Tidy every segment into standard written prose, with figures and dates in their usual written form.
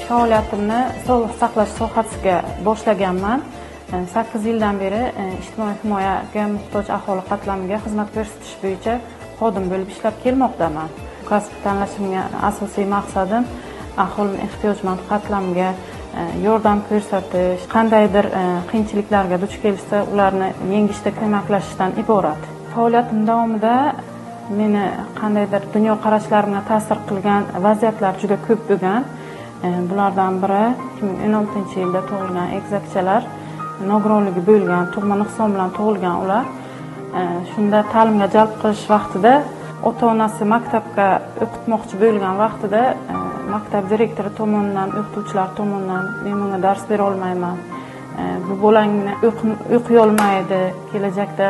faoliyatimni sog'liq saqlash sohasiga boshlaganman. 8 yildan beri ijtimoiy himoyaga muhtoj aholi qatlamiga xizmat ko'rsatish bo'yicha xodim bo'lib ishlab kelmoqdaman. Kasb tanlashimga asosiy maqsadim aholining ehtiyojmand qatlamiga yordam ko'rsatish, qandaydir qiyinchiliklarga duch kelsa ularni yengishda ko'maklashishdan iborat. Faoliyatim davomida meni qandaydir dunyoqarashlarimga ta'sir qilgan vaziyatlar juda ko'p bo'lgan. Bulardan biri 2016-yilda tug'ilgan egizakchalar nogironligi bo'lgan, tug'ma nuqson bilan tug'ilgan ular. Shunda ta'limga jalb qilish vaqtida ota-onasi maktabga o'qitmoqchi bo'lgan vaqtida maktab direktori tomonidan, o'qituvchilar tomonidan men bunga dars bera olmayman. Bu bolangni o'qiy olmaydi, kelajakda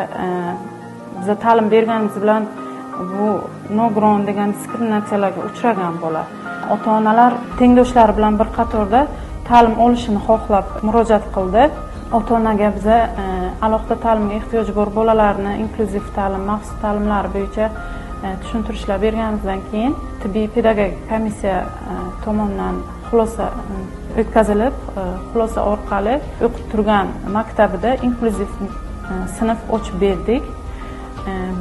biz ta'lim berganimiz bilan bu nogiron degan diskriminatsiyalarga uchragan bola. Ota-onalar tengdoshlari bilan bir qatorda ta'lim olishini xohlab murojaat qildi. Ota-onaga biz alohida ta'limga ehtiyoji bor bolalarni inklyuziv ta'lim, maxsus ta'limlar bo'yicha tushuntirishlar berganimizdan keyin tibbiy pedagogik komissiya tomonidan xulosa o'tkazilib, xulosa orqali o'qib turgan maktabida inklyuziv sinf ochib berdik.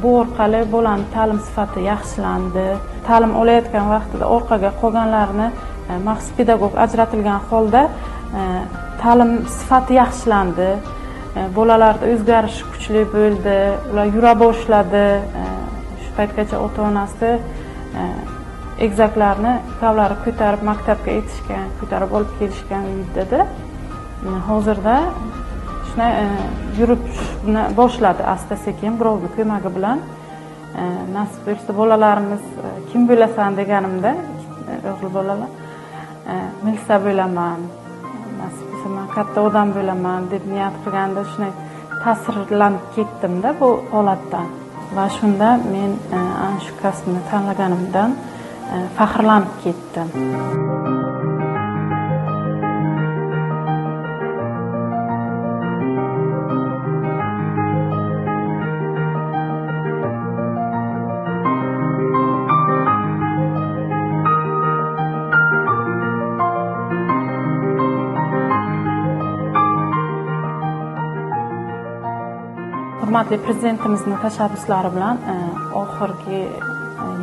Bu orqali bolani ta'lim sifati yaxshilandi. Ta'lim olayotgan vaqtida orqaga qolganlarni maxsus pedagog ajratilgan holda ta'lim sifati yaxshilandi. Bolalarda o'zgarish kuchli bo'ldi, ular yura boshladi. Shu paytgacha ota-onasi egizaklarni kavlari ko'tarib maktabga yetishgan, ko'tarib olib kelishgan dedi. Hozirda shuna yurib boshladi asta-sekin birovning ko'magi bilan. Nasib bo'lsa bolalarimiz kim bo'lasan deganimda, o'g'il bolalar milisa bo'laman, nasib bo'lsa men katta odam bo'laman deb niyat qilganda shunday ta'sirlanib ketdimda bu holatdan. Va shunda men ana shu kasbni tanlaganimdan faxrlanib ketdim. Hurmatli Prezidentimizni tashabbuslari bilan oxirgi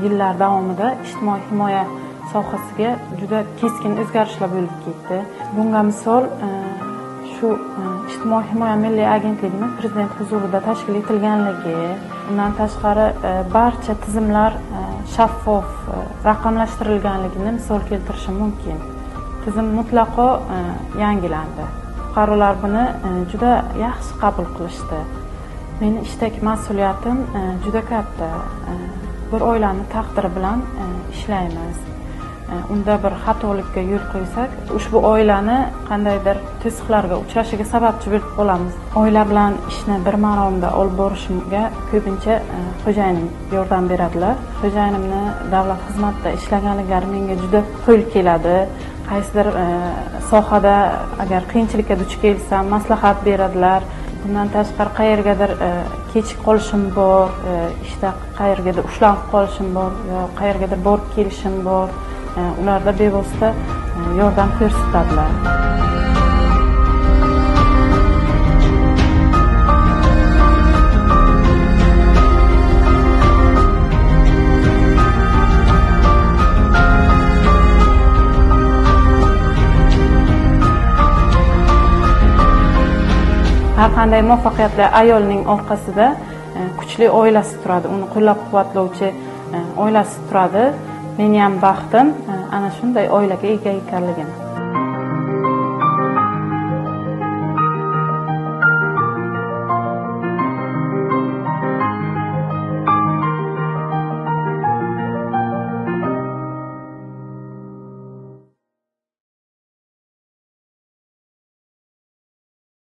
yillar davomida ijtimoiy himoya sohasiga juda keskin o'zgarishlar bo'lib ketdi. Bunga misol shu ijtimoiy himoya milliy agentligini Prezident huzurida tashkil etilganligi, undan tashqari barcha tizimlar shaffof, raqamlashtirilganligini misol keltirishim mumkin. Tizim mutlaqo yangilandi. Fuqarolar buni juda yaxshi qabul qilishdi. Meni ishdagi mas'uliyatim juda katta. Bir oilani taqdiri bilan ishlaymiz. Unda bir xatolikka yo'l qo'ysak, ushbu oilani qandaydir to'siqlarga uchrashiga sababchi bo'lib qolamiz. Oila bilan ishni bir maromda olib borishimga ko'pincha xo'jayinim yordam beradilar. Xo'jayinimni davlat xizmatida ishlaganliklari menga juda qo'l keladi. Qaysidir sohada agar qiyinchilikka duch kelsam, maslahat beradilar. Bundan tashqari qayergadir kechik qolishim bor, ishda qayergadir ushlanib qolishim bor, yo qayergadir borib kelishim bor. Ularda bevosita yordam ko'rsatadilar. Har qanday muvaffaqiyatli ayolning orqasida kuchli oilasi turadi, uni qo'llab-quvvatlovchi oilasi turadi. Meni ham baxtim ana shunday oilaga ega ekanligim.